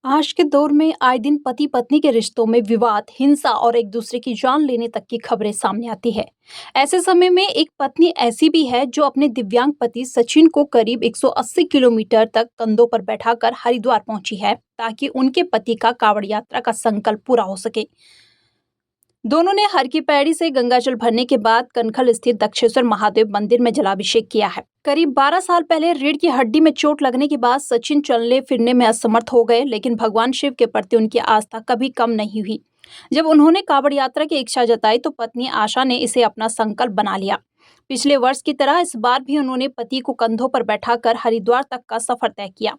आज के दौर में आए दिन पति पत्नी के रिश्तों में विवाद, हिंसा और एक दूसरे की जान लेने तक की खबरें सामने आती है। ऐसे समय में एक पत्नी ऐसी भी है जो अपने दिव्यांग पति सचिन को करीब 180 किलोमीटर तक कंधों पर बैठाकर हरिद्वार पहुंची है ताकि उनके पति का कांवड़ यात्रा का संकल्प पूरा हो सके। दोनों ने हर की पैड़ी से गंगाजल भरने के बाद कनखल स्थित दक्षेश्वर महादेव मंदिर में जलाभिषेक किया है। करीब 12 साल पहले रीढ़ की हड्डी में चोट लगने के बाद सचिन चलने फिरने में असमर्थ हो गए, लेकिन भगवान शिव के प्रति उनकी आस्था कभी कम नहीं हुई। जब उन्होंने कांवड़ यात्रा की इच्छा जताई तो पत्नी आशा ने इसे अपना संकल्प बना लिया। पिछले वर्ष की तरह इस बार भी उन्होंने पति को कंधों पर बैठाकर हरिद्वार तक का सफर तय किया।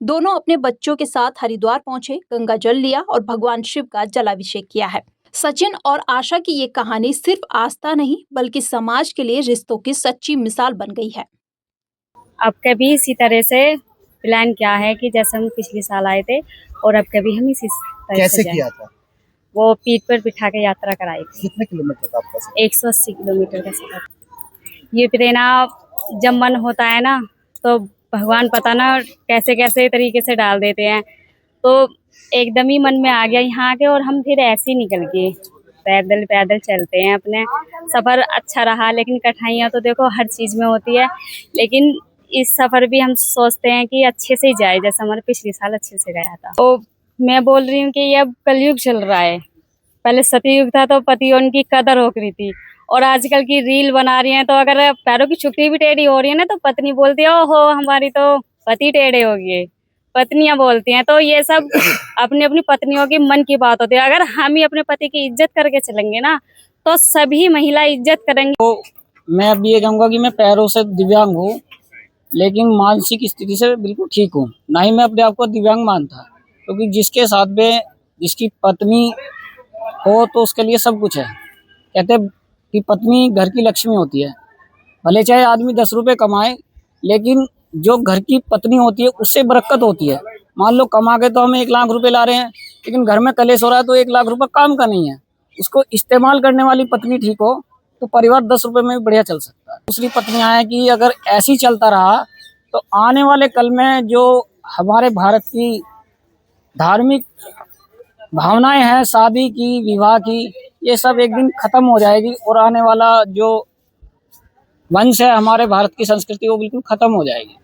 दोनों अपने बच्चों के साथ हरिद्वार पहुंचे, गंगा जल लिया और भगवान शिव का जलाभिषेक किया है। सचिन और आशा की ये कहानी सिर्फ आस्था नहीं बल्कि समाज के लिए रिश्तों की सच्ची मिसाल बन गई है। अब कभी इसी तरह से प्लान किया है कि जैसे हम पिछले साल आए थे और अब कभी हम इसी तरह कैसे से किया था? वो पीठ पर बिठा के यात्रा कराई थी। कितने किलोमीटर का आपका सफर? 180 किलोमीटर का सफर। ये प्रेरणा जब मन होता है ना तो भगवान पता ना कैसे कैसे तरीके से डाल देते हैं, तो एकदम ही मन में आ गया यहाँ आके और हम फिर ऐसे ही निकल गए। पैदल पैदल चलते हैं, अपने सफ़र अच्छा रहा, लेकिन कठिनाइयाँ तो देखो हर चीज़ में होती है, लेकिन इस सफ़र भी हम सोचते हैं कि अच्छे से ही जाए, जैसे हमारे पिछले साल अच्छे से गया था। तो मैं बोल रही हूँ कि ये अब कलयुग चल रहा है। पहले सतयुग था तो पति उनकी कदर हो रही थी, और आजकल की रील बना रही हैं तो अगर पैरों की चुटकी भी टेढ़ी हो रही है ना तो पत्नी बोलती है ओहो हमारी तो पति टेढ़े हो गए, पत्नियां बोलती हैं। तो ये सब अपनी अपनी पत्नियों की मन की बात होती है। अगर हम ही अपने पति की इज्जत करके चलेंगे ना तो सभी महिला इज्जत करेंगी। तो मैं अब ये कहूँगा कि मैं पैरों से दिव्यांग हूँ, लेकिन मानसिक स्थिति से बिल्कुल ठीक हूँ। ना ही मैं अपने आप को दिव्यांग मानता, क्योंकि जिसके साथ में जिसकी पत्नी हो तो उसके लिए सब कुछ है। कहते हैं कि पत्नी घर की लक्ष्मी होती है। भले चाहे आदमी 10 रुपए कमाए, लेकिन जो घर की पत्नी होती है उससे बरकत होती है। मान लो कमा के तो हम 1 लाख रुपए ला रहे हैं, लेकिन घर में कलेश हो रहा है तो 1 लाख रुपए काम का नहीं है। उसको इस्तेमाल करने वाली पत्नी ठीक हो तो परिवार 10 रुपए में भी बढ़िया चल सकता है। दूसरी पत्नियां हैं कि अगर ऐसे ही चलता रहा तो आने वाले कल में जो हमारे भारत की धार्मिक भावनाएं हैं, शादी की, विवाह की, ये सब एक दिन खत्म हो जाएगी और आने वाला जो वंश है हमारे भारत की संस्कृति वो बिल्कुल खत्म हो जाएगी।